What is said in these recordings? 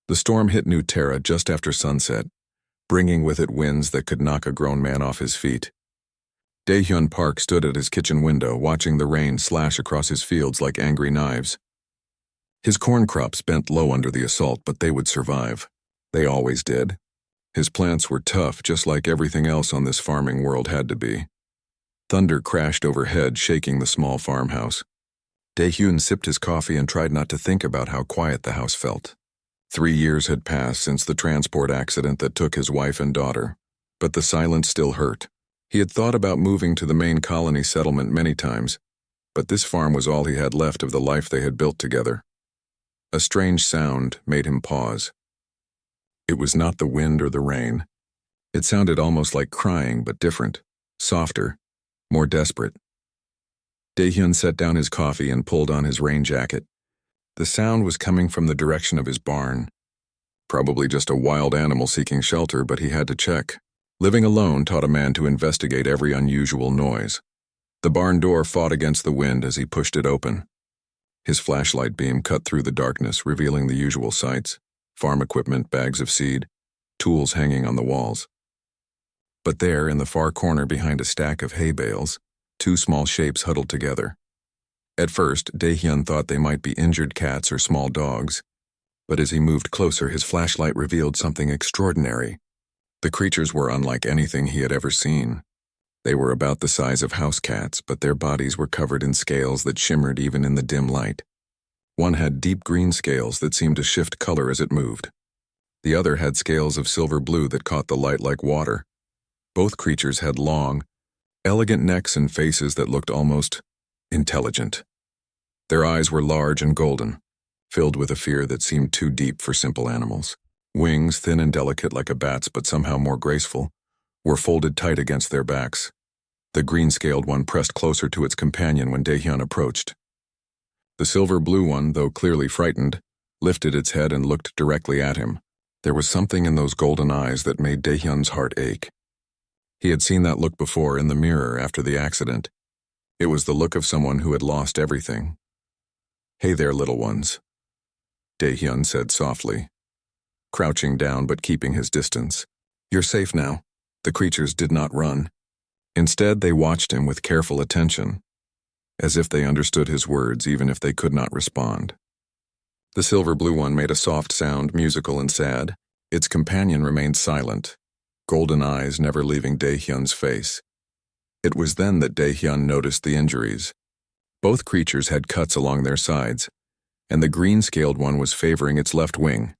The storm hit New Terra just after sunset, bringing with it winds that could knock a grown man off his feet. Dae-hyun Park stood at his kitchen window, watching the rain slash across his fields like angry knives. His corn crops bent low under the assault, but they would survive. They always did. His plants were tough, just like everything else on this farming world had to be. Thunder crashed overhead, shaking the small farmhouse. Dae-hyun sipped his coffee and tried not to think about how quiet the house felt. 3 years had passed since the transport accident that took his wife and daughter, but the silence still hurt. He had thought about moving to the main colony settlement many times, but this farm was all he had left of the life they had built together. A strange sound made him pause. It was not the wind or the rain. It sounded almost like crying, but different, softer, more desperate. Dae-hyun set down his coffee and pulled on his rain jacket. The sound was coming from the direction of his barn. Probably just a wild animal seeking shelter, but he had to check. Living alone taught a man to investigate every unusual noise. The barn door fought against the wind as he pushed it open. His flashlight beam cut through the darkness, revealing the usual sights: farm equipment, bags of seed, tools hanging on the walls. But there, in the far corner behind a stack of hay bales, 2 small shapes huddled together. At first, Dae-hyun thought they might be injured cats or small dogs, but as he moved closer, his flashlight revealed something extraordinary. The creatures were unlike anything he had ever seen. They were about the size of house cats, but their bodies were covered in scales that shimmered even in the dim light. One had deep green scales that seemed to shift color as it moved. The other had scales of silver blue that caught the light like water. Both creatures had long, elegant necks and faces that looked almost intelligent. Their eyes were large and golden, filled with a fear that seemed too deep for simple animals. Wings, thin and delicate like a bat's but somehow more graceful, were folded tight against their backs. The green-scaled one pressed closer to its companion when Dae-hyun approached. The silver-blue one, though clearly frightened, lifted its head and looked directly at him. There was something in those golden eyes that made Dae-hyun's heart ache. He had seen that look before in the mirror after the accident. It was the look of someone who had lost everything. "Hey there, little ones," Dae-hyun said softly, crouching down but keeping his distance. "You're safe now." The creatures did not run. Instead, they watched him with careful attention, as if they understood his words even if they could not respond. The silver-blue one made a soft sound, musical and sad. Its companion remained silent, golden eyes never leaving Dae-hyun's face. It was then that Dae-hyun noticed the injuries. Both creatures had cuts along their sides, and the green-scaled one was favoring its left wing.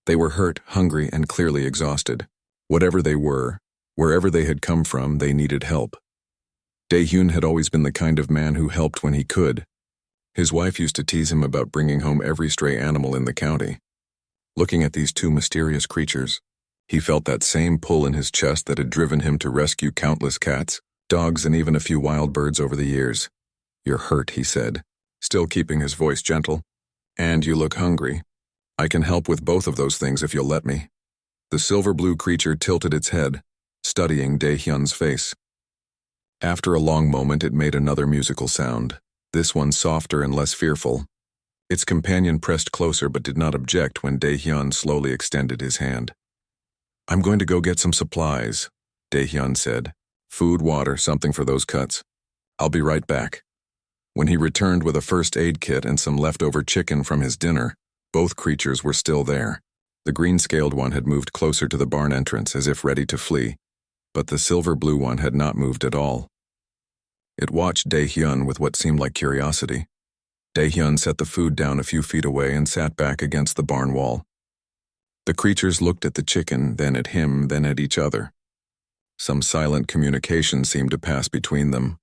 They were hurt, hungry, and clearly exhausted. Whatever they were, wherever they had come from, they needed help. Dae-hyun had always been the kind of man who helped when he could. His wife used to tease him about bringing home every stray animal in the county. Looking at these 2 mysterious creatures, he felt that same pull in his chest that had driven him to rescue countless cats, dogs, and even a few wild birds over the years. "You're hurt," he said, still keeping his voice gentle. "And you look hungry. I can help with both of those things if you'll let me." The silver-blue creature tilted its head, studying Dae-hyun's face. After a long moment, it made another musical sound, this one softer and less fearful. Its companion pressed closer but did not object when Dae-hyun slowly extended his hand. "I'm going to go get some supplies," Dae-hyun said. "Food, water, something for those cuts. I'll be right back." When he returned with a first aid kit and some leftover chicken from his dinner, both creatures were still there. The green-scaled one had moved closer to the barn entrance as if ready to flee, but the silver-blue one had not moved at all. It watched Dae-hyun with what seemed like curiosity. Dae-hyun set the food down a few feet away and sat back against the barn wall. The creatures looked at the chicken, then at him, then at each other. Some silent communication seemed to pass between them.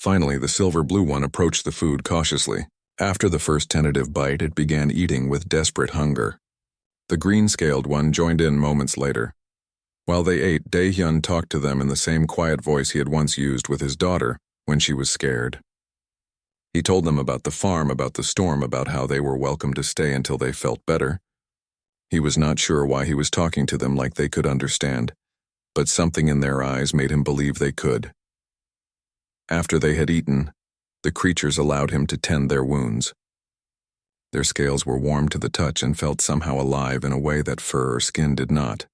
Finally, the silver-blue one approached the food cautiously. After the first tentative bite, it began eating with desperate hunger. The green-scaled one joined in moments later. While they ate, Dae-hyun talked to them in the same quiet voice he had once used with his daughter when she was scared. He told them about the farm, about the storm, about how they were welcome to stay until they felt better. He was not sure why he was talking to them like they could understand, but something in their eyes made him believe they could. After they had eaten, the creatures allowed him to tend their wounds. Their scales were warm to the touch and felt somehow alive in a way that fur or skin did not.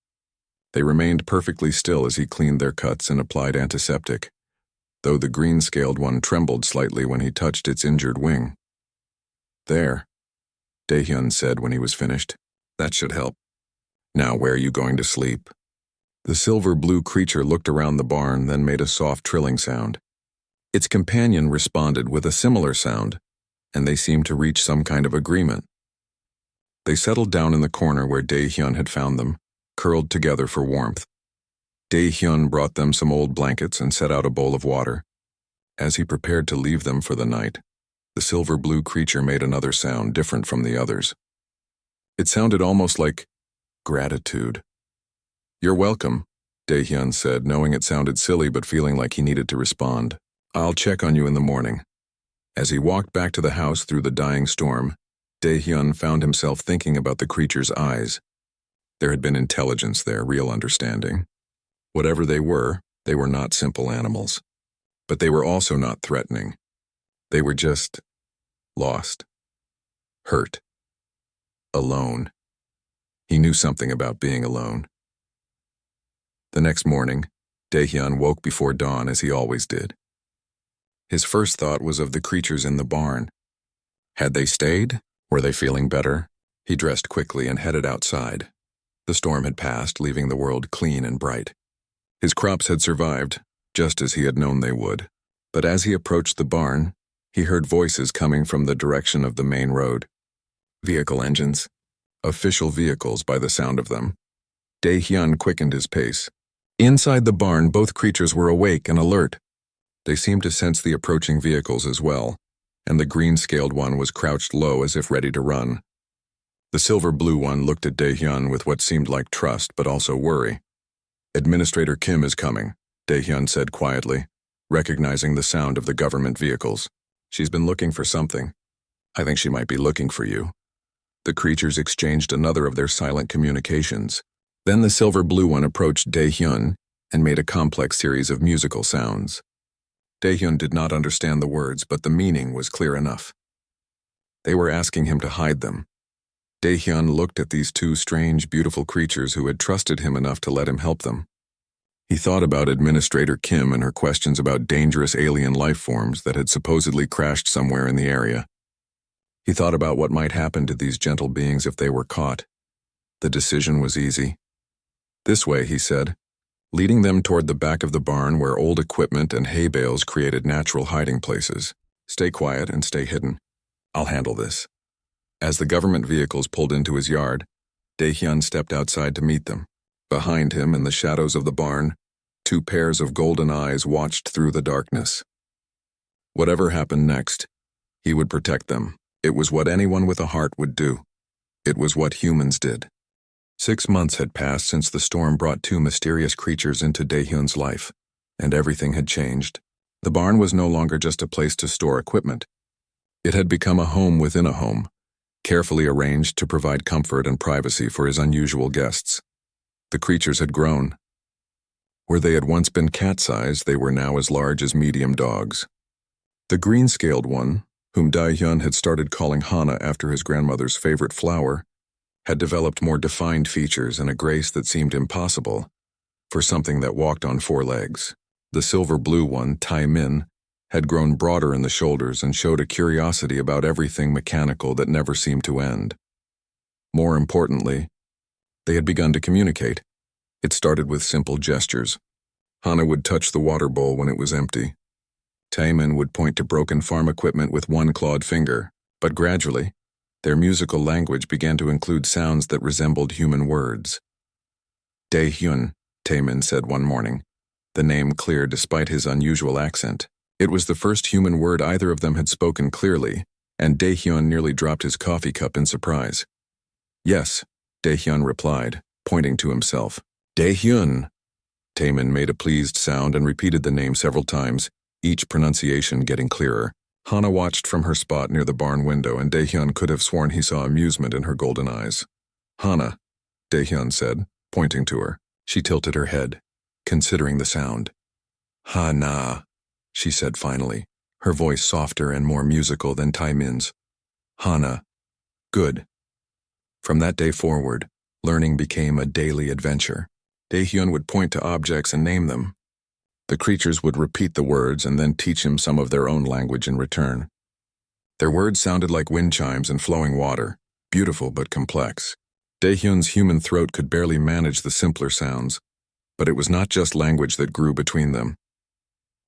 They remained perfectly still as he cleaned their cuts and applied antiseptic, though the green-scaled one trembled slightly when he touched its injured wing. "There," Daehyun said when he was finished. "That should help. Now where are you going to sleep?" The silver-blue creature looked around the barn, then made a soft trilling sound. Its companion responded with a similar sound, and they seemed to reach some kind of agreement. They settled down in the corner where Daehyun had found them, curled together for warmth. Daehyun brought them some old blankets and set out a bowl of water. As he prepared to leave them for the night, the silver-blue creature made another sound different from the others. It sounded almost like gratitude. "You're welcome," Daehyun said, knowing it sounded silly but feeling like he needed to respond. "I'll check on you in the morning." As he walked back to the house through the dying storm, Daehyun found himself thinking about the creature's eyes. There had been intelligence there, real understanding. Whatever they were not simple animals. But they were also not threatening. They were just lost, hurt, alone. He knew something about being alone. The next morning, Daehyun woke before dawn as he always did. His first thought was of the creatures in the barn. Had they stayed? Were they feeling better? He dressed quickly and headed outside. The storm had passed, leaving the world clean and bright. His crops had survived, just as he had known they would. But as he approached the barn, he heard voices coming from the direction of the main road. Vehicle engines. Official vehicles by the sound of them. Daehyun quickened his pace. Inside the barn, both creatures were awake and alert. They seemed to sense the approaching vehicles as well, and the green-scaled one was crouched low as if ready to run. The silver-blue one looked at Daehyun with what seemed like trust but also worry. "Administrator Kim is coming," Daehyun said quietly, recognizing the sound of the government vehicles. "She's been looking for something. I think she might be looking for you." The creatures exchanged another of their silent communications. Then the silver-blue one approached Daehyun and made a complex series of musical sounds. Daehyun did not understand the words, but the meaning was clear enough. They were asking him to hide them. Daehyun looked at these two strange, beautiful creatures who had trusted him enough to let him help them. He thought about Administrator Kim and her questions about dangerous alien life forms that had supposedly crashed somewhere in the area. He thought about what might happen to these gentle beings if they were caught. The decision was easy. "This way," he said, leading them toward the back of the barn where old equipment and hay bales created natural hiding places. "Stay quiet and stay hidden. I'll handle this." As the government vehicles pulled into his yard, Daehyun stepped outside to meet them. Behind him, in the shadows of the barn, two pairs of golden eyes watched through the darkness. Whatever happened next, he would protect them. It was what anyone with a heart would do. It was what humans did. 6 months had passed since the storm brought two mysterious creatures into Daehyun's life, and everything had changed. The barn was no longer just a place to store equipment. It had become a home within a home, carefully arranged to provide comfort and privacy for his unusual guests. The creatures had grown. Where they had once been cat-sized, they were now as large as medium dogs. The green-scaled one, whom Daehyun had started calling Hana after his grandmother's favorite flower, had developed more defined features and a grace that seemed impossible for something that walked on 4 legs. The silver-blue one, Taemin, had grown broader in the shoulders and showed a curiosity about everything mechanical that never seemed to end. More importantly, they had begun to communicate. It started with simple gestures. Hana would touch the water bowl when it was empty. Taemin would point to broken farm equipment with one clawed finger, but gradually, their musical language began to include sounds that resembled human words. "Daehyun," Taemin said one morning, the name clear despite his unusual accent. It was the first human word either of them had spoken clearly, and Daehyun nearly dropped his coffee cup in surprise. "Yes," Daehyun replied, pointing to himself. "Daehyun." Taemin made a pleased sound and repeated the name several times, each pronunciation getting clearer. Hana watched from her spot near the barn window, and Daehyun could have sworn he saw amusement in her golden eyes. "Hana," Daehyun said, pointing to her. She tilted her head, considering the sound. "Hana," she said finally, her voice softer and more musical than Taemin's. "Hana." Good. From that day forward, learning became a daily adventure. Daehyun would point to objects and name them. The creatures would repeat the words and then teach him some of their own language in return. Their words sounded like wind chimes and flowing water, beautiful but complex. Daehyun's human throat could barely manage the simpler sounds, but it was not just language that grew between them.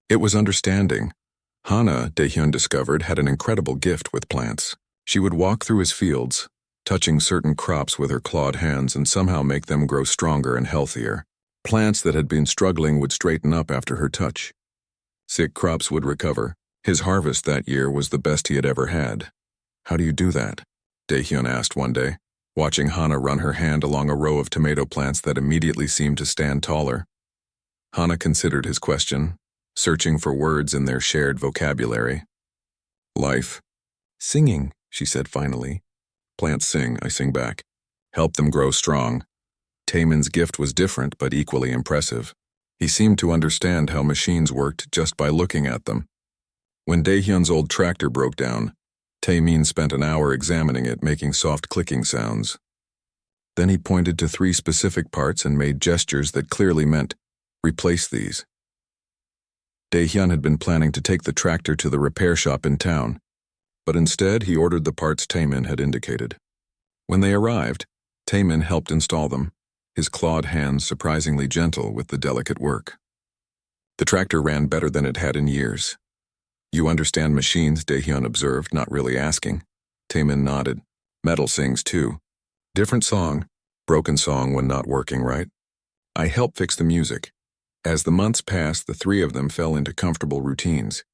It was understanding. Hana, Daehyun discovered, had an incredible gift with plants. She would walk through his fields, touching certain crops with her clawed hands and somehow make them grow stronger and healthier. Plants that had been struggling would straighten up after her touch. Sick crops would recover. His harvest that year was the best he had ever had. How do you do that? Daehyun asked one day, watching Hana run her hand along a row of tomato plants that immediately seemed to stand taller. Hana considered his question, searching for words in their shared vocabulary. Life. Singing, she said finally. Plants sing, I sing back. Help them grow strong. Taemin's gift was different but equally impressive. He seemed to understand how machines worked just by looking at them. When Daehyun's old tractor broke down, Taemin spent an hour examining it, making soft clicking sounds. Then he pointed to 3 specific parts and made gestures that clearly meant, replace these. Daehyun had been planning to take the tractor to the repair shop in town, but instead he ordered the parts Taemin had indicated. When they arrived, Taemin helped install them, his clawed hands surprisingly gentle with the delicate work. The tractor ran better than it had in years. You understand machines, Daehyun observed, not really asking. Taemin nodded. Metal sings too. Different song. Broken song when not working right. I helped fix the music. As the months passed, the 3 of them fell into comfortable routines.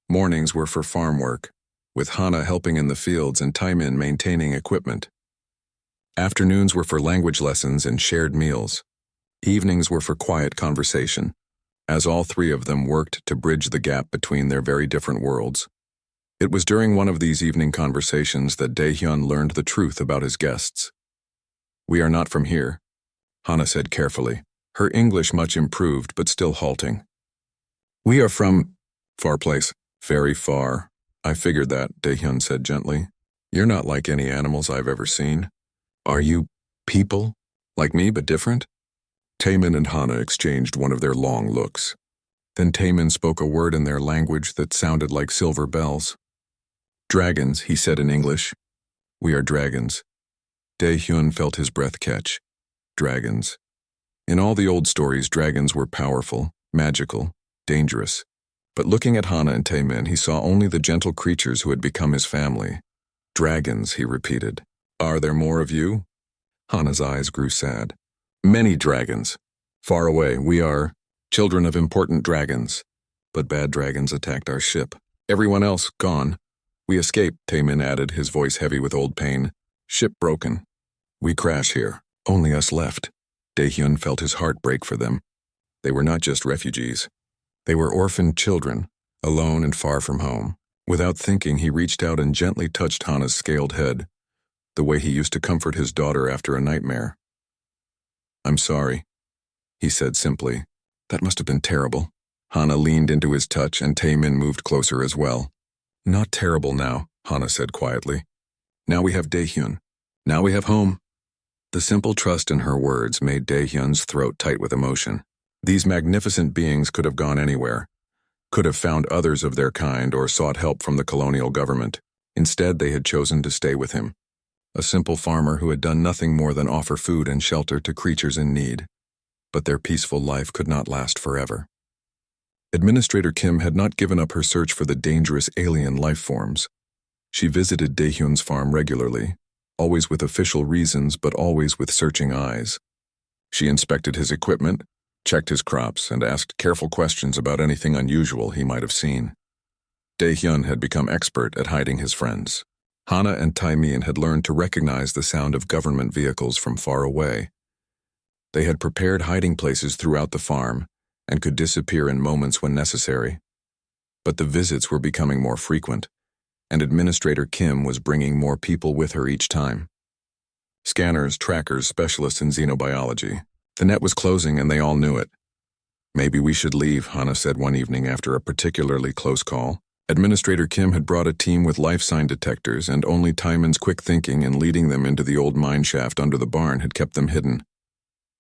Mornings were for farm work, with Hana helping in the fields and Taemin maintaining equipment. Afternoons were for language lessons and shared meals. Evenings were for quiet conversation, as all 3 of them worked to bridge the gap between their very different worlds. It was during one of these evening conversations that Daehyun learned the truth about his guests. We are not from here, Hana said carefully, her English much improved but still halting. We are from far place, very far. I figured that, Daehyun said gently. You're not like any animals I've ever seen. Are you people? Like me but different? Taemin and Hana exchanged one of their long looks. Then Taemin spoke a word in their language that sounded like silver bells. Dragons, he said in English. We are dragons. Daehyun felt his breath catch. Dragons. In all the old stories, dragons were powerful, magical, dangerous. But looking at Hana and Taemin, he saw only the gentle creatures who had become his family. Dragons, he repeated. Are there more of you? Hana's eyes grew sad. Many dragons. Far away, we are children of important dragons. But bad dragons attacked our ship. Everyone else gone. We escaped, Taemin added, his voice heavy with old pain. Ship broken. We crash here. Only us left. Daehyun felt his heart break for them. They were not just refugees. They were orphaned children, alone and far from home. Without thinking, he reached out and gently touched Hana's scaled head, the way he used to comfort his daughter after a nightmare. I'm sorry, he said simply. That must have been terrible. Hana leaned into his touch and Taemin moved closer as well. Not terrible now, Hana said quietly. Now we have Daehyun. Now we have home. The simple trust in her words made Daehyun's throat tight with emotion. These magnificent beings could have gone anywhere, could have found others of their kind or sought help from the colonial government. Instead, they had chosen to stay with him. A simple farmer who had done nothing more than offer food and shelter to creatures in need. But their peaceful life could not last forever. Administrator Kim had not given up her search for the dangerous alien life forms. She visited Daehyun's farm regularly, always with official reasons but always with searching eyes. She inspected his equipment, checked his crops, and asked careful questions about anything unusual he might have seen. Daehyun had become expert at hiding his friends. Hana and Taemin had learned to recognize the sound of government vehicles from far away. They had prepared hiding places throughout the farm and could disappear in moments when necessary. But the visits were becoming more frequent, and Administrator Kim was bringing more people with her each time. Scanners, trackers, specialists in xenobiology. The net was closing and they all knew it. Maybe we should leave, Hana said one evening after a particularly close call. Administrator Kim had brought a team with life sign detectors, and only Timon's quick thinking and leading them into the old mine shaft under the barn had kept them hidden.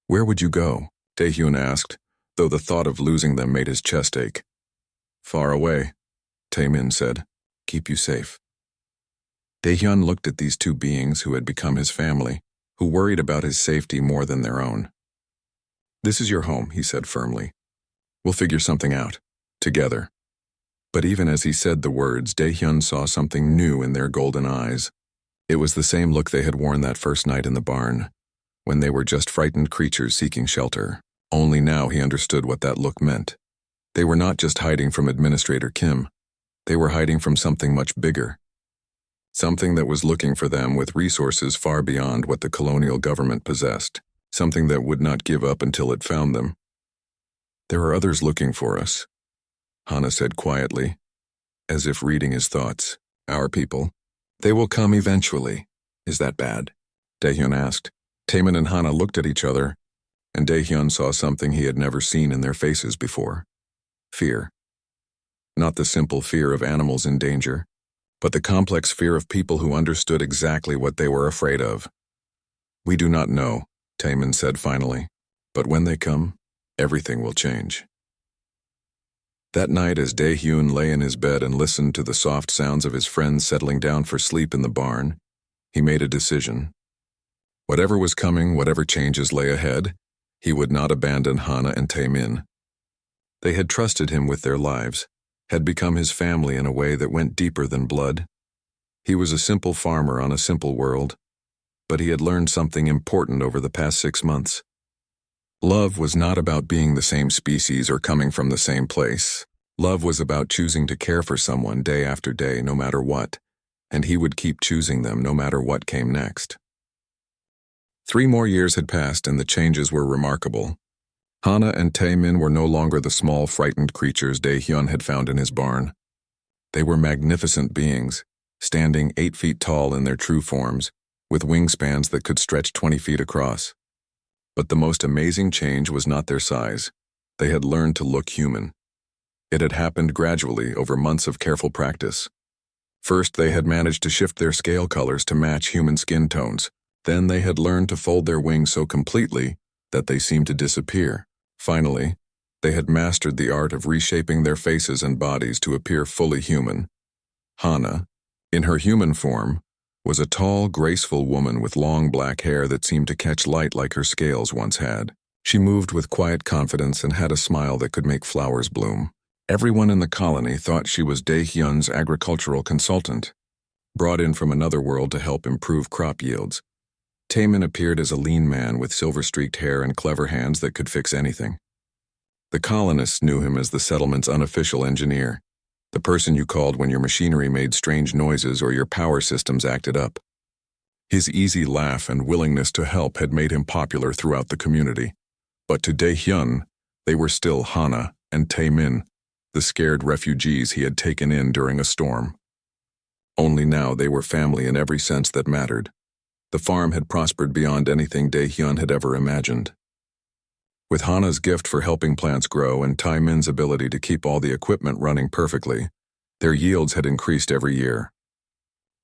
"Where would you go?" Daehyun asked, though the thought of losing them made his chest ache. "Far away," Taemin said. "Keep you safe." Daehyun looked at these two beings who had become his family, who worried about his safety more than their own. "This is your home," he said firmly. "We'll figure something out. Together." But even as he said the words, Daehyun saw something new in their golden eyes. It was the same look they had worn that first night in the barn, when they were just frightened creatures seeking shelter. Only now he understood what that look meant. They were not just hiding from Administrator Kim. They were hiding from something much bigger. Something that was looking for them with resources far beyond what the colonial government possessed. Something that would not give up until it found them. "There are others looking for us," Hana said quietly, as if reading his thoughts. "Our people. They will come eventually." "Is that bad?" Daehyun asked. Taemin and Hana looked at each other, and Daehyun saw something he had never seen in their faces before. Fear. Not the simple fear of animals in danger, but the complex fear of people who understood exactly what they were afraid of. "We do not know," Taemin said finally, "but when they come, everything will change." That night, as Daehyun lay in his bed and listened to the soft sounds of his friends settling down for sleep in the barn, he made a decision. Whatever was coming, whatever changes lay ahead, he would not abandon Hana and Taemin. They had trusted him with their lives, had become his family in a way that went deeper than blood. He was a simple farmer on a simple world, but he had learned something important over the past 6 months. Love was not about being the same species or coming from the same place. Love was about choosing to care for someone day after day, no matter what, and he would keep choosing them no matter what came next. 3 more years had passed, and the changes were remarkable. Hana and Taemin were no longer the small, frightened creatures Daehyun had found in his barn. They were magnificent beings, standing 8 feet tall in their true forms, with wingspans that could stretch 20 feet across. But the most amazing change was not their size. They had learned to look human. It had happened gradually over months of careful practice. First, they had managed to shift their scale colors to match human skin tones. Then they had learned to fold their wings so completely that they seemed to disappear. Finally, they had mastered the art of reshaping their faces and bodies to appear fully human. Hana, in her human form, was a tall, graceful woman with long black hair that seemed to catch light like her scales once had. She moved with quiet confidence and had a smile that could make flowers bloom. Everyone in the colony thought she was Daehyun's agricultural consultant, brought in from another world to help improve crop yields. Taemin appeared as a lean man with silver-streaked hair and clever hands that could fix anything. The colonists knew him as the settlement's unofficial engineer, the person you called when your machinery made strange noises or your power systems acted up. His easy laugh and willingness to help had made him popular throughout the community. But to Daehyun, they were still Hana and Taemin, the scared refugees he had taken in during a storm. Only now they were family in every sense that mattered. The farm had prospered beyond anything Daehyun had ever imagined. With Hana's gift for helping plants grow and Taemin's ability to keep all the equipment running perfectly, their yields had increased every year.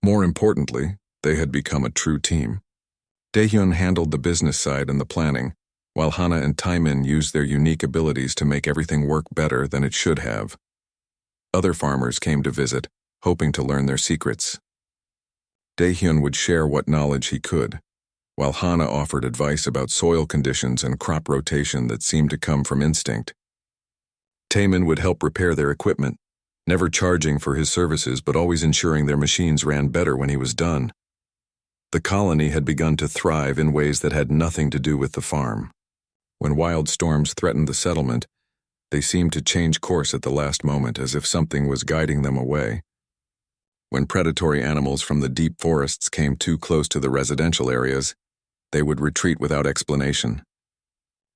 More importantly, they had become a true team. Daehyun handled the business side and the planning, while Hana and Taemin used their unique abilities to make everything work better than it should have. Other farmers came to visit, hoping to learn their secrets. Daehyun would share what knowledge he could, while Hana offered advice about soil conditions and crop rotation that seemed to come from instinct. Taemin would help repair their equipment, never charging for his services but always ensuring their machines ran better when he was done. The colony had begun to thrive in ways that had nothing to do with the farm. When wild storms threatened the settlement, they seemed to change course at the last moment as if something was guiding them away. When predatory animals from the deep forests came too close to the residential areas, they would retreat without explanation.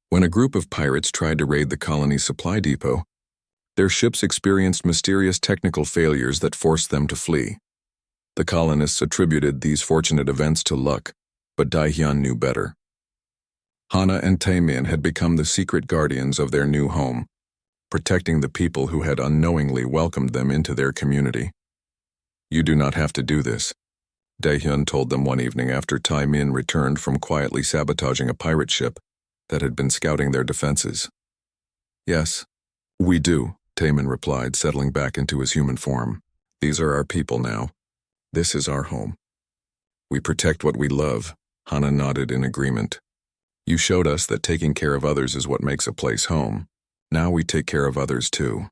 When a group of pirates tried to raid the colony's supply depot, their ships experienced mysterious technical failures that forced them to flee. The colonists attributed these fortunate events to luck, but Daehyun knew better. Hana and Taemin had become the secret guardians of their new home. protecting the people who had unknowingly welcomed them into their community. "You do not have to do this," Daehyun told them one evening after Tae-min returned from quietly sabotaging a pirate ship that had been scouting their defenses. "Yes, we do," Tae-min replied, settling back into his human form. "These are our people now. This is our home. We protect what we love." Hana nodded in agreement. "You showed us that taking care of others is what makes a place home. Now we take care of others too."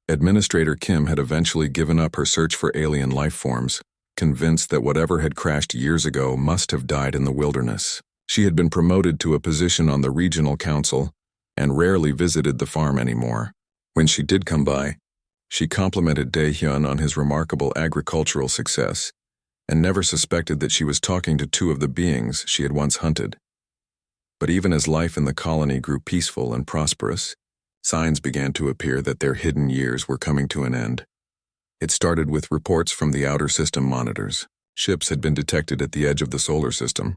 Administrator Kim had eventually given up her search for alien life forms, convinced that whatever had crashed years ago must have died in the wilderness. She had been promoted to a position on the regional council and rarely visited the farm anymore. When she did come by, she complimented Daehyun on his remarkable agricultural success and never suspected that she was talking to two of the beings she had once hunted. But even as life in the colony grew peaceful and prosperous, signs began to appear that their hidden years were coming to an end. It started with reports from the outer system monitors. Ships had been detected at the edge of the solar system,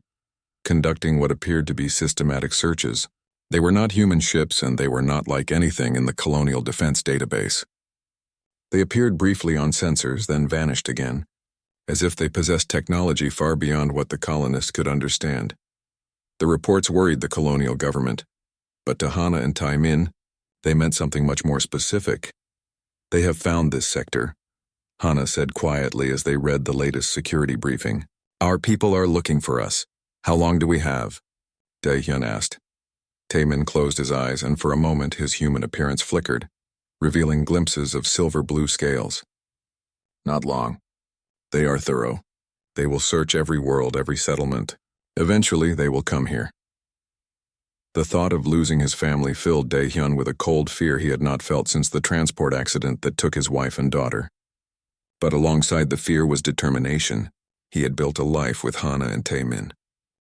conducting what appeared to be systematic searches. They were not human ships, and they were not like anything in the Colonial Defense database. They appeared briefly on sensors, then vanished again, as if they possessed technology far beyond what the colonists could understand. The reports worried the colonial government, but to Hana and Tae-min, they meant something much more specific. "They have found this sector," Hana said quietly as they read the latest security briefing. "Our people are looking for us. How long do we have?" Daehyun asked. Tae-min closed his eyes, and for a moment his human appearance flickered, revealing glimpses of silver-blue scales. "Not long. They are thorough. They will search every world, every settlement. Eventually, they will come here." The thought of losing his family filled Daehyun with a cold fear he had not felt since the transport accident that took his wife and daughter. But alongside the fear was determination. He had built a life with Hana and Tae-min.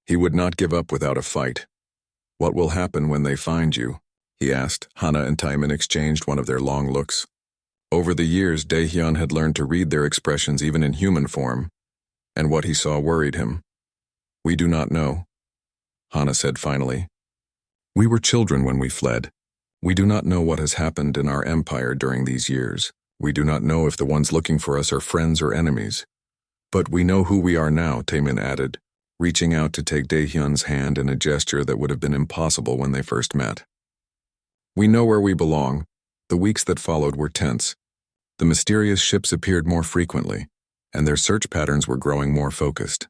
He would not give up without a fight. "What will happen when they find you?" he asked. Hana and Tae-min exchanged one of their long looks. Over the years, Daehyun had learned to read their expressions even in human form, and what he saw worried him. "We do not know," Hana said finally. "We were children when we fled. We do not know what has happened in our empire during these years. We do not know if the ones looking for us are friends or enemies. But we know who we are now," Tae-min added, reaching out to take Daehyun's hand in a gesture that would have been impossible when they first met. "We know where we belong." The weeks that followed were tense. The mysterious ships appeared more frequently, and their search patterns were growing more focused.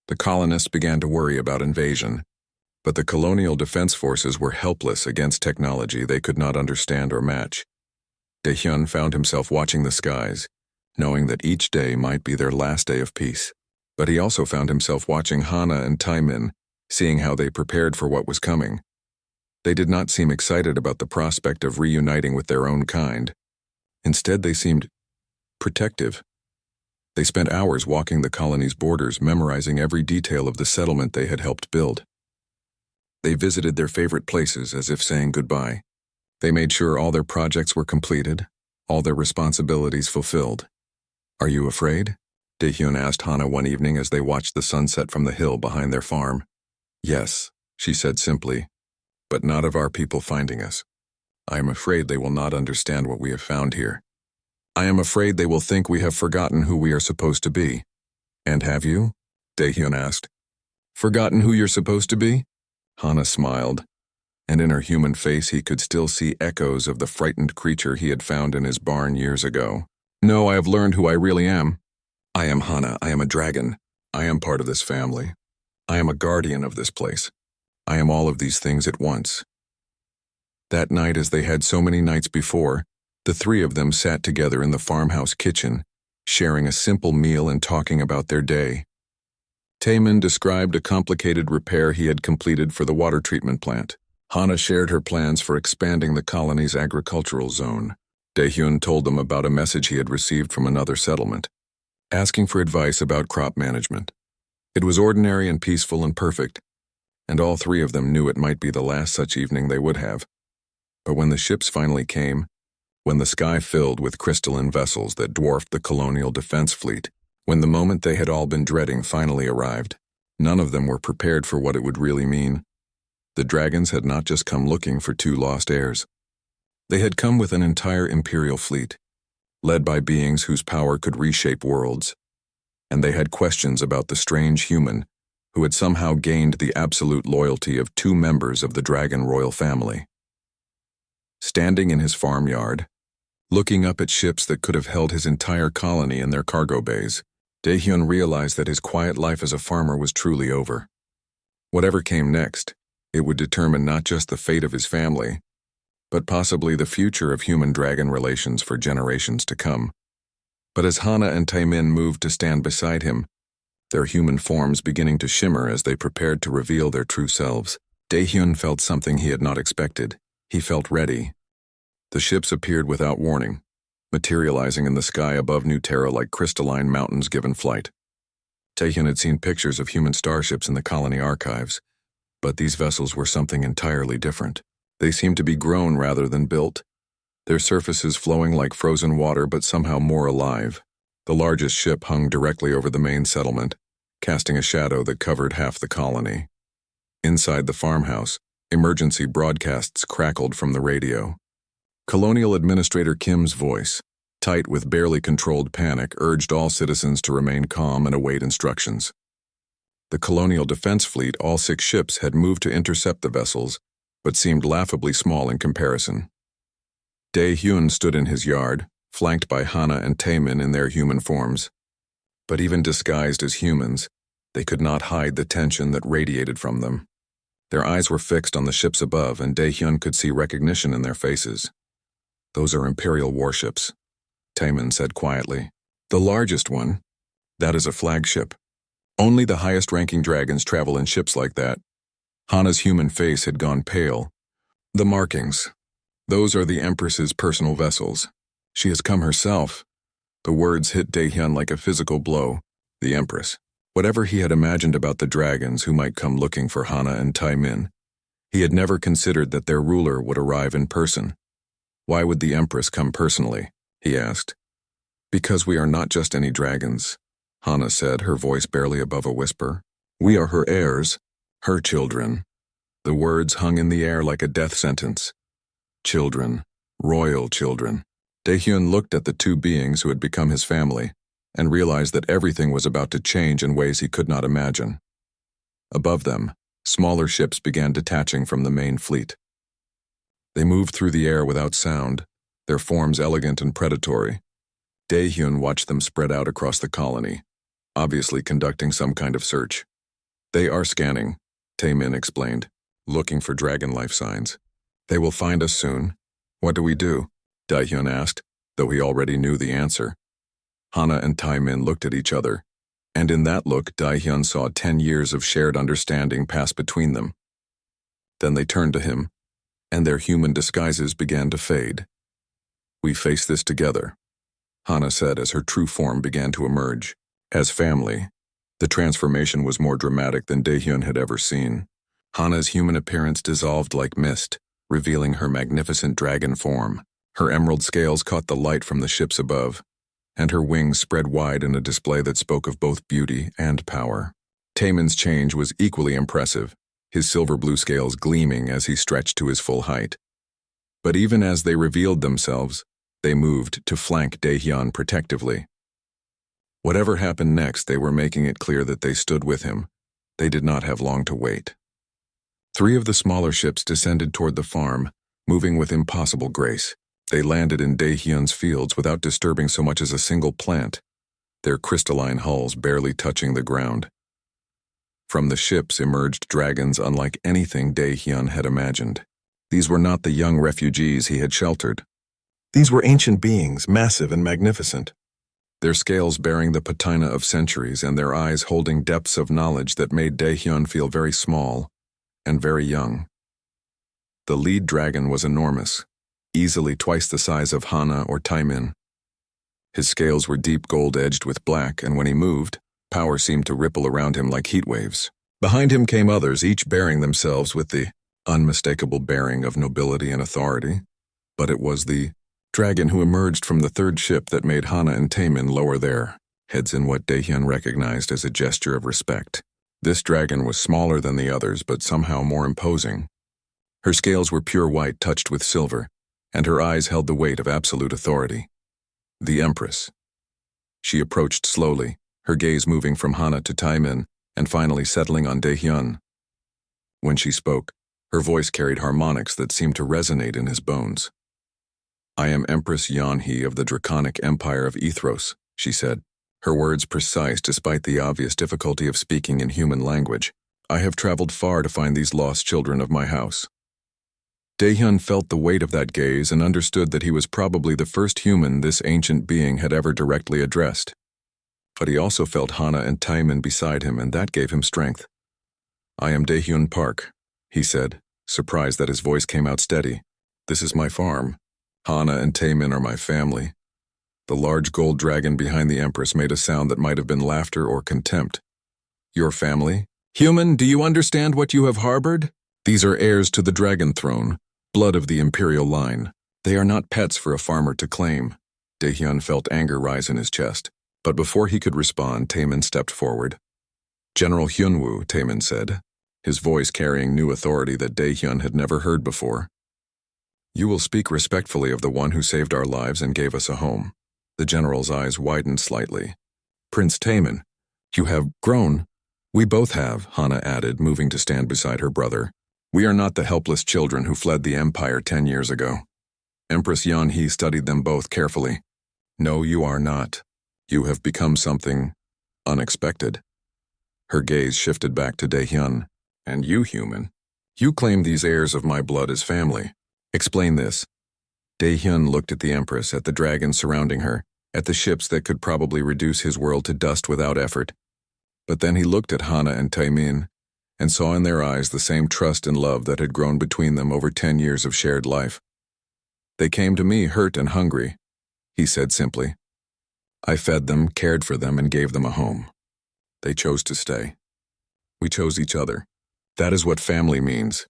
The colonists began to worry about invasion, but the colonial defense forces were helpless against technology they could not understand or match. Daehyun found himself watching the skies, knowing that each day might be their last day of peace. But he also found himself watching Hana and Tae-min, seeing how they prepared for what was coming. They did not seem excited about the prospect of reuniting with their own kind. Instead, they seemed protective. They spent hours walking the colony's borders, memorizing every detail of the settlement they had helped build. They visited their favorite places as if saying goodbye. They made sure all their projects were completed, all their responsibilities fulfilled. "Are you afraid?" Daehyun asked Hana one evening as they watched the sunset from the hill behind their farm. "Yes," she said simply, "but not of our people finding us. I am afraid they will not understand what we have found here. I am afraid they will think we have forgotten who we are supposed to be." "And have you?" Daehyun asked. "Forgotten who you're supposed to be?" Hana smiled, and in her human face he could still see echoes of the frightened creature he had found in his barn years ago. "No, I have learned who I really am. I am Hana. I am a dragon. I am part of this family. I am a guardian of this place. I am all of these things at once." That night, as they had so many nights before, the three of them sat together in the farmhouse kitchen, sharing a simple meal and talking about their day. Tae-min described a complicated repair he had completed for the water treatment plant. Hana shared her plans for expanding the colony's agricultural zone. Daehyun told them about a message he had received from another settlement, asking for advice about crop management. It was ordinary and peaceful and perfect, and all three of them knew it might be the last such evening they would have. But when the ships finally came, when the sky filled with crystalline vessels that dwarfed the colonial defense fleet, when the moment they had all been dreading finally arrived, none of them were prepared for what it would really mean. The dragons had not just come looking for two lost heirs. They had come with an entire imperial fleet, led by beings whose power could reshape worlds, and they had questions about the strange human who had somehow gained the absolute loyalty of 2 members of the dragon royal family. Standing in his farmyard, looking up at ships that could have held his entire colony in their cargo bays, Daehyun realized that his quiet life as a farmer was truly over. Whatever came next, it would determine not just the fate of his family, but possibly the future of human-dragon relations for generations to come. But as Hana and Taemin moved to stand beside him, their human forms beginning to shimmer as they prepared to reveal their true selves, Daehyun felt something he had not expected. He felt ready. The ships appeared without warning, materializing in the sky above New Terra like crystalline mountains given flight. Taehyun had seen pictures of human starships in the colony archives, but these vessels were something entirely different. They seemed to be grown rather than built, their surfaces flowing like frozen water but somehow more alive. The largest ship hung directly over the main settlement, casting a shadow that covered half the colony. Inside the farmhouse, emergency broadcasts crackled from the radio. Colonial Administrator Kim's voice, tight with barely controlled panic, urged all citizens to remain calm and await instructions. The Colonial Defense Fleet, all 6 ships, had moved to intercept the vessels, but seemed laughably small in comparison. Daehyun stood in his yard, flanked by Hana and Taemin in their human forms. But even disguised as humans, they could not hide the tension that radiated from them. Their eyes were fixed on the ships above, and Daehyun could see recognition in their faces. "Those are Imperial warships," Taemin said quietly. "The largest one, that is a flagship. Only the highest-ranking dragons travel in ships like that." Hana's human face had gone pale. "The markings. Those are the Empress's personal vessels. She has come herself." The words hit Daehyun like a physical blow. The Empress. Whatever he had imagined about the dragons who might come looking for Hana and Taemin, he had never considered that their ruler would arrive in person. "Why would the Empress come personally?" he asked. "Because we are not just any dragons," Hana said, her voice barely above a whisper. "We are her heirs, her children." The words hung in the air like a death sentence. Children. Royal children. Daehyun looked at the 2 beings who had become his family and realized that everything was about to change in ways he could not imagine. Above them, smaller ships began detaching from the main fleet. They moved through the air without sound, their forms elegant and predatory. Daehyun watched them spread out across the colony, obviously conducting some kind of search. "They are scanning," Taemin explained, "looking for dragon life signs. They will find us soon." "What do we do?" Daehyun asked, though he already knew the answer. Hana and Taemin looked at each other, and in that look Daehyun saw 10 years of shared understanding pass between them. Then they turned to him, and their human disguises began to fade. "We face this together," Hana said as her true form began to emerge. As family, the transformation was more dramatic than Daehyun had ever seen. Hana's human appearance dissolved like mist, revealing her magnificent dragon form. Her emerald scales caught the light from the ships above, and her wings spread wide in a display that spoke of both beauty and power. Taemin's change was equally impressive, his silver blue scales gleaming as he stretched to his full height. But even as they revealed themselves, they moved to flank Daehyun protectively. Whatever happened next, they were making it clear that they stood with him. They did not have long to wait. 3 of the smaller ships descended toward the farm, moving with impossible grace. They landed in Daehyun's fields without disturbing so much as a single plant, their crystalline hulls barely touching the ground. From the ships emerged dragons unlike anything Daehyun had imagined. These were not the young refugees he had sheltered. These were ancient beings, massive and magnificent, their scales bearing the patina of centuries and their eyes holding depths of knowledge that made Daehyun feel very small and very young. The lead dragon was enormous, easily twice the size of Hana or Taemin. His scales were deep gold-edged with black, and when he moved, power seemed to ripple around him like heat waves. Behind him came others, each bearing themselves with the unmistakable bearing of nobility and authority. But it was the dragon who emerged from the 3rd ship that made Hana and Taemin lower their heads in what Daehyun recognized as a gesture of respect. This dragon was smaller than the others, but somehow more imposing. Her scales were pure white touched with silver, and her eyes held the weight of absolute authority. The Empress. She approached slowly, her gaze moving from Hana to Taimin, and finally settling on Daehyun. When she spoke, her voice carried harmonics that seemed to resonate in his bones. "I am Empress Yanhee of the Draconic Empire of Ethros," she said, her words precise despite the obvious difficulty of speaking in human language. "I have traveled far to find these lost children of my house." Daehyun felt the weight of that gaze and understood that he was probably the first human this ancient being had ever directly addressed. But he also felt Hana and Taimin beside him, and that gave him strength. "I am Daehyun Park," he said, surprised that his voice came out steady. "This is my farm. Hana and Taimin are my family." The large gold dragon behind the Empress made a sound that might have been laughter or contempt. "Your family? Human, do you understand what you have harbored? These are heirs to the dragon throne, blood of the imperial line. They are not pets for a farmer to claim." Daehyun felt anger rise in his chest, but before he could respond, Taimin stepped forward. "General Hyunwoo," Taimin said, his voice carrying new authority that Daehyun had never heard before. "You will speak respectfully of the one who saved our lives and gave us a home." The general's eyes widened slightly. "Prince Taimin, you have grown." "We both have," Hana added, moving to stand beside her brother. "We are not the helpless children who fled the Empire 10 years ago." Empress Yanhee studied them both carefully. "No, you are not. You have become something unexpected." Her gaze shifted back to Daehyun. "And you, human? You claim these heirs of my blood as family. Explain this." Daehyun looked at the Empress, at the dragons surrounding her, at the ships that could probably reduce his world to dust without effort. But then he looked at Hana and Taimin, and saw in their eyes the same trust and love that had grown between them over 10 years of shared life. "They came to me hurt and hungry," he said simply. "I fed them, cared for them, and gave them a home. They chose to stay. We chose each other. That is what family means."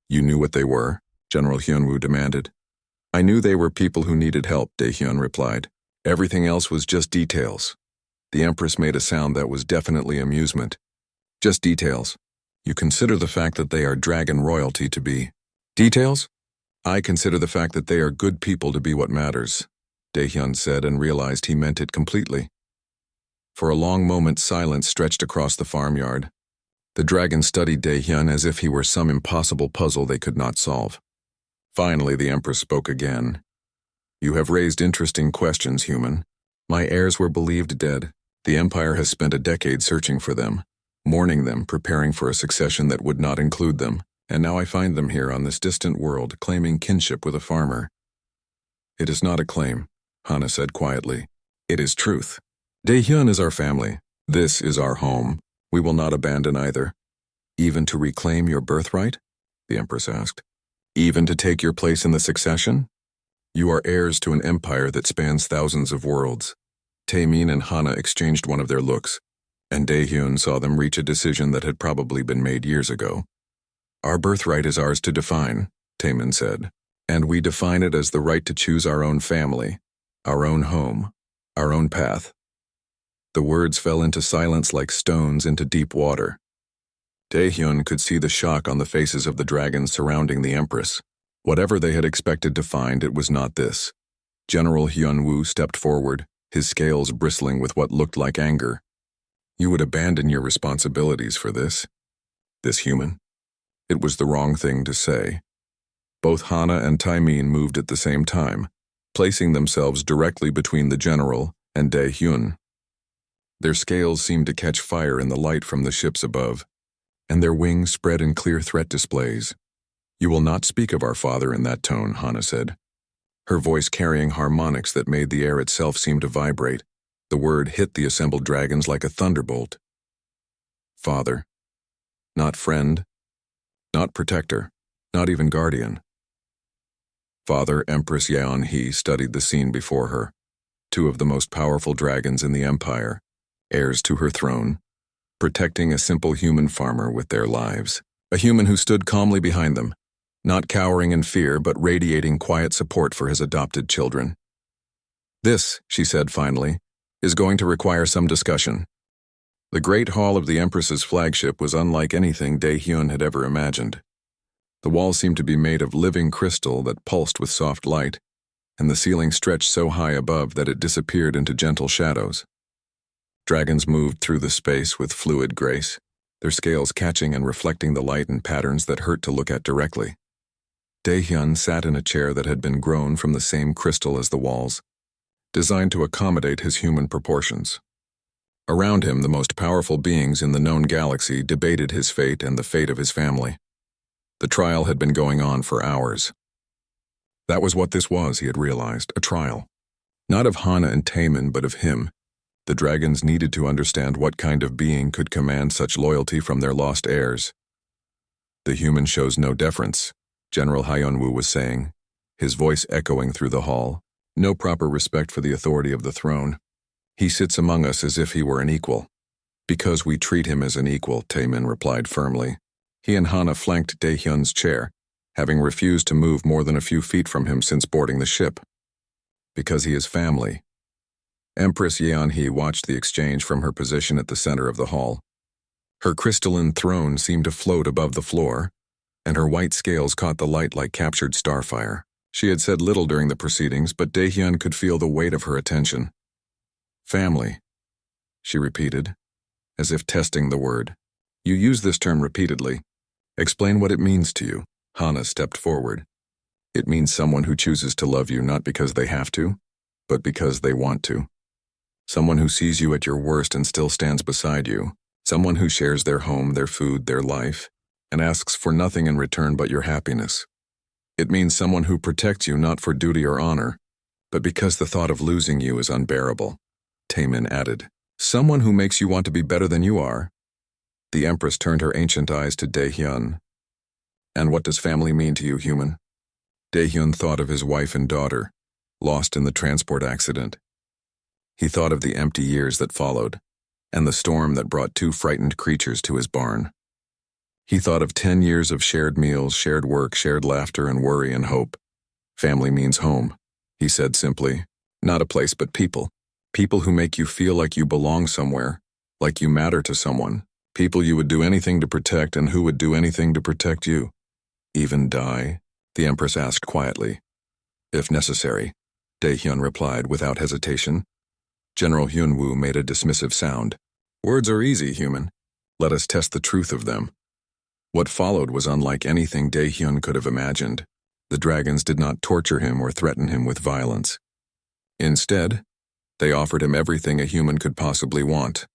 "You knew what they were?" General Hyunwoo demanded. "I knew they were people who needed help," Daehyun replied. "Everything else was just details." The Empress made a sound that was definitely amusement. "Just details. You consider the fact that they are dragon royalty to be details? I consider the fact that they are good people to be what matters," Daehyun said, and realized he meant it completely. For a long moment, silence stretched across the farmyard. The dragon studied Daehyun as if he were some impossible puzzle they could not solve. Finally, the Empress spoke again. "You have raised interesting questions, human. My heirs were believed dead. The Empire has spent a decade searching for them, mourning them, preparing for a succession that would not include them, and now I find them here on this distant world, claiming kinship with a farmer." "It is not a claim," Hana said quietly. "It is truth. Daehyun is our family. This is our home. We will not abandon either." "Even to reclaim your birthright?" the Empress asked. "Even to take your place in the succession? You are heirs to an empire that spans thousands of worlds." Taimin and Hana exchanged one of their looks, and Daehyun saw them reach a decision that had probably been made years ago. "Our birthright is ours to define," Taimin said, "and we define it as the right to choose our own family, our own home, our own path." The words fell into silence like stones into deep water. Daehyun could see the shock on the faces of the dragons surrounding the Empress. Whatever they had expected to find, it was not this. General Hyunwoo stepped forward, his scales bristling with what looked like anger. "You would abandon your responsibilities for this human?" It was the wrong thing to say. Both Hana and Taimin moved at the same time, placing themselves directly between the general and Daehyun. Their scales seemed to catch fire in the light from the ships above, and their wings spread in clear threat displays. "You will not speak of our father in that tone," Hana said, her voice carrying harmonics that made the air itself seem to vibrate. The word hit the assembled dragons like a thunderbolt. "Father. Not friend. Not protector. Not even guardian." Father Empress Yanhee studied the scene before her. Two of the most powerful dragons in the Empire, heirs to her throne, protecting a simple human farmer with their lives. A human who stood calmly behind them, not cowering in fear but radiating quiet support for his adopted children. "This," she said finally, "is going to require some discussion." The great hall of the Empress's flagship was unlike anything Daehyun had ever imagined. The walls seemed to be made of living crystal that pulsed with soft light, and the ceiling stretched so high above that it disappeared into gentle shadows. Dragons moved through the space with fluid grace, their scales catching and reflecting the light in patterns that hurt to look at directly. Daehyun sat in a chair that had been grown from the same crystal as the walls, designed to accommodate his human proportions. Around him, the most powerful beings in the known galaxy debated his fate and the fate of his family. The trial had been going on for hours. That was what this was, he had realized, a trial. Not of Hana and Taemin, but of him. The dragons needed to understand what kind of being could command such loyalty from their lost heirs. The human shows no deference, General Hyunwoo was saying, his voice echoing through the hall. No proper respect for the authority of the throne. He sits among us as if he were an equal. Because we treat him as an equal, Taemin replied firmly. He and Hana flanked Daehyun's chair, having refused to move more than a few feet from him since boarding the ship. Because he is family. Empress Yeonhee watched the exchange from her position at the center of the hall. Her crystalline throne seemed to float above the floor, and her white scales caught the light like captured starfire. She had said little during the proceedings, but Daehyun could feel the weight of her attention. Family, she repeated, as if testing the word. You use this term repeatedly. Explain what it means to you. Hana stepped forward. It means someone who chooses to love you not because they have to, but because they want to. Someone who sees you at your worst and still stands beside you. Someone who shares their home, their food, their life, and asks for nothing in return but your happiness. It means someone who protects you not for duty or honor, but because the thought of losing you is unbearable. Taemin added, someone who makes you want to be better than you are. The Empress turned her ancient eyes to Daehyun. And what does family mean to you, human? Daehyun thought of his wife and daughter, lost in the transport accident. He thought of the empty years that followed, and the storm that brought two frightened creatures to his barn. He thought of 10 years of shared meals, shared work, shared laughter and worry and hope. Family means home, he said simply. Not a place, but people. People who make you feel like you belong somewhere, like you matter to someone. People you would do anything to protect and who would do anything to protect you. Even die? The Empress asked quietly. If necessary, Daehyun replied without hesitation. General Hyunwoo made a dismissive sound. Words are easy, human. Let us test the truth of them. What followed was unlike anything Daehyun could have imagined. The dragons did not torture him or threaten him with violence. Instead, they offered him everything a human could possibly want.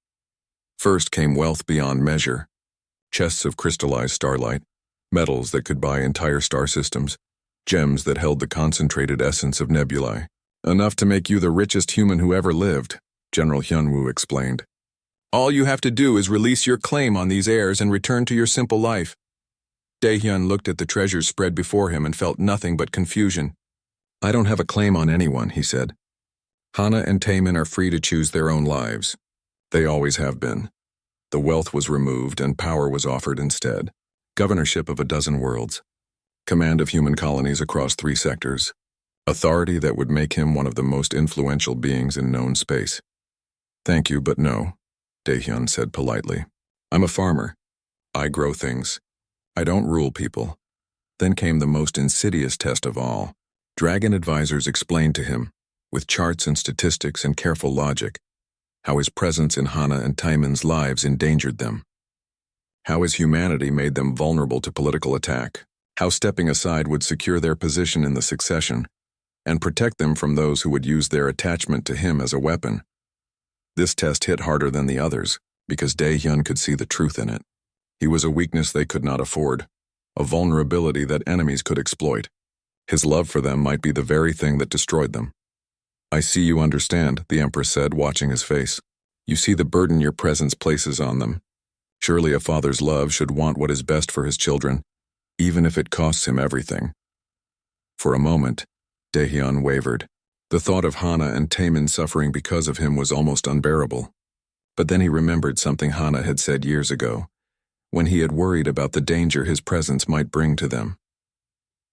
First came wealth beyond measure. Chests of crystallized starlight, metals that could buy entire star systems, gems that held the concentrated essence of nebulae. Enough to make you the richest human who ever lived, General Hyunwoo explained. All you have to do is release your claim on these heirs and return to your simple life. Daehyun looked at the treasures spread before him and felt nothing but confusion. I don't have a claim on anyone, he said. Hana and Taemin are free to choose their own lives. They always have been. The wealth was removed and power was offered instead. Governorship of a dozen worlds. Command of human colonies across 3 sectors. Authority that would make him one of the most influential beings in known space. Thank you, but no, Daehyun said politely. I'm a farmer. I grow things. I don't rule people. Then came the most insidious test of all. Dragon advisors explained to him, with charts and statistics and careful logic, how his presence in Hana and Taemin's lives endangered them. How his humanity made them vulnerable to political attack. How stepping aside would secure their position in the succession and protect them from those who would use their attachment to him as a weapon. This test hit harder than the others because Daehyun could see the truth in it. He was a weakness they could not afford, a vulnerability that enemies could exploit. His love for them might be the very thing that destroyed them. I see you understand, the Empress said, watching his face. You see the burden your presence places on them. Surely a father's love should want what is best for his children, even if it costs him everything. For a moment, Daehyun wavered. The thought of Hana and Taemin suffering because of him was almost unbearable. But then he remembered something Hana had said years ago, when he had worried about the danger his presence might bring to them.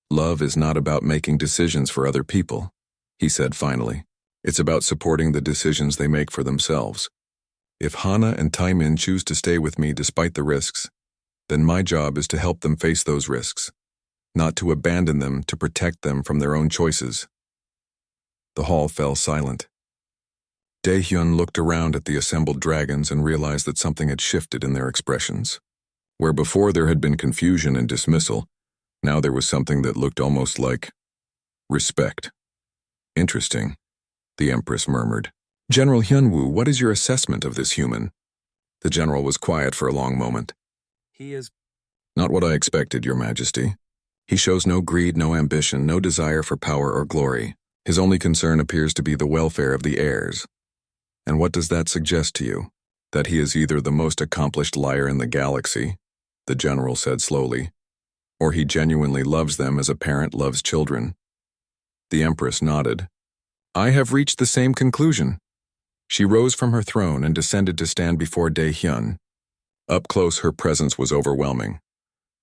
Love is not about making decisions for other people, he said finally. It's about supporting the decisions they make for themselves. If Hana and Taemin choose to stay with me despite the risks, then my job is to help them face those risks. not to abandon them, to protect them from their own choices. The hall fell silent. Daehyun looked around at the assembled dragons and realized that something had shifted in their expressions. Where before there had been confusion and dismissal, now there was something that looked almost like respect. Interesting, the Empress murmured. General Hyunwoo, what is your assessment of this human? The general was quiet for a long moment. He is Not what I expected, Your Majesty. He shows no greed, no ambition, no desire for power or glory. His only concern appears to be the welfare of the heirs. And what does that suggest to you? That he is either the most accomplished liar in the galaxy, the general said slowly, or he genuinely loves them as a parent loves children. The Empress nodded. I have reached the same conclusion. She rose from her throne and descended to stand before Daehyun. Up close, her presence was overwhelming.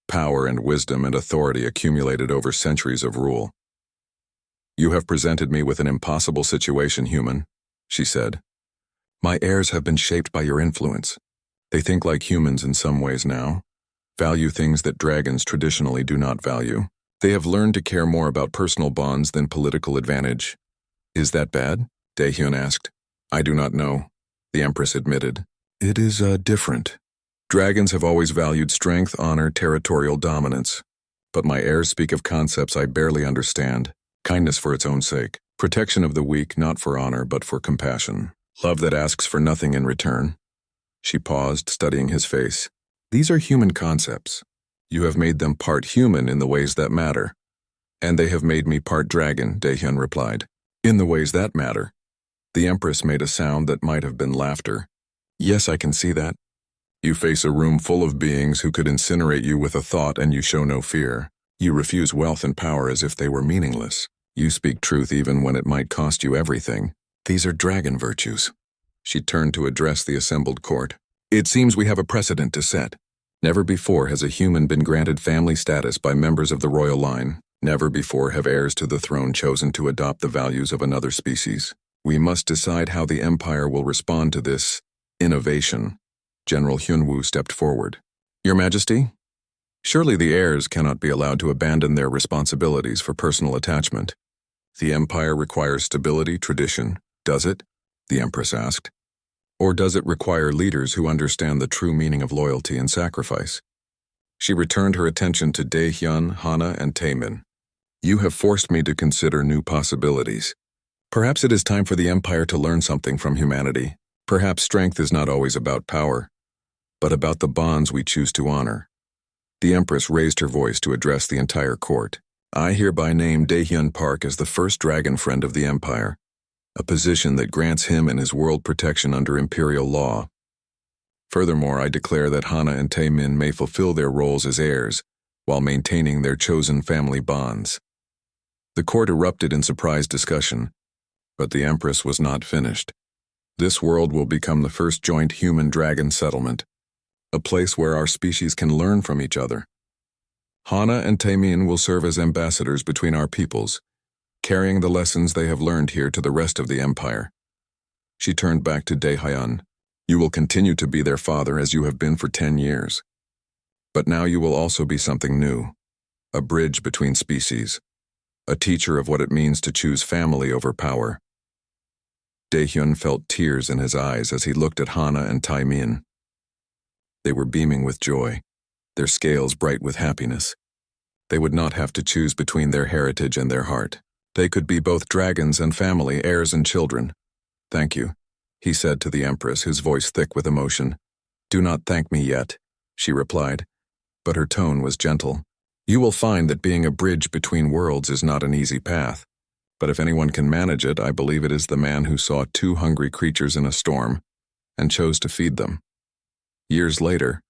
Power and wisdom and authority accumulated over centuries of rule. You have presented me with an impossible situation, human, she said. My heirs have been shaped by your influence. They think like humans in some ways now, value things that dragons traditionally do not value. They have learned to care more about personal bonds than political advantage. Is that bad? Daehyun asked. I do not know, the Empress admitted. It is different. Dragons have always valued strength, honor, territorial dominance. But my heirs speak of concepts I barely understand. Kindness for its own sake. Protection of the weak, not for honor, but for compassion. Love that asks for nothing in return. She paused, studying his face. These are human concepts. You have made them part human in the ways that matter. And they have made me part dragon, Daehyun replied. In the ways that matter. The Empress made a sound that might have been laughter. Yes, I can see that. You face a room full of beings who could incinerate you with a thought and you show no fear. You refuse wealth and power as if they were meaningless. You speak truth even when it might cost you everything. These are dragon virtues. She turned to address the assembled court. It seems we have a precedent to set. Never before has a human been granted family status by members of the royal line. Never before have heirs to the throne chosen to adopt the values of another species. We must decide how the Empire will respond to this innovation. General Hyunwoo stepped forward. Your Majesty? Surely the heirs cannot be allowed to abandon their responsibilities for personal attachment. The Empire requires stability, tradition. Does it? The Empress asked. Or does it require leaders who understand the true meaning of loyalty and sacrifice? She returned her attention to Daehyun, Hana, and Taemin. You have forced me to consider new possibilities. Perhaps it is time for the Empire to learn something from humanity. Perhaps strength is not always about power, but about the bonds we choose to honor. The Empress raised her voice to address the entire court. I hereby name Daehyun Park as the first dragon friend of the Empire, a position that grants him and his world protection under imperial law. Furthermore, I declare that Hana and Taemin may fulfill their roles as heirs while maintaining their chosen family bonds. The court erupted in surprised discussion, but the Empress was not finished. This world will become the first joint human-dragon settlement, a place where our species can learn from each other. Hana and Taemin will serve as ambassadors between our peoples, carrying the lessons they have learned here to the rest of the Empire. She turned back to Daehyun. You will continue to be their father as you have been for 10 years. But now you will also be something new, a bridge between species, a teacher of what it means to choose family over power. Daehyun felt tears in his eyes as he looked at Hana and Taemin. They were beaming with joy, their scales bright with happiness. They would not have to choose between their heritage and their heart. They could be both dragons and family, heirs and children. Thank you, he said to the Empress, his voice thick with emotion. Do not thank me yet, she replied, but her tone was gentle. You will find that being a bridge between worlds is not an easy path. But if anyone can manage it, I believe it is the man who saw 2 hungry creatures in a storm and chose to feed them. Years later,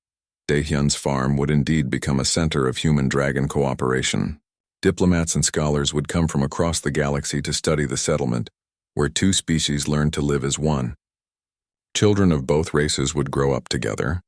Daehyun's farm would indeed become a center of human-dragon cooperation. Diplomats and scholars would come from across the galaxy to study the settlement, where 2 species learned to live as one. Children of both races would grow up together,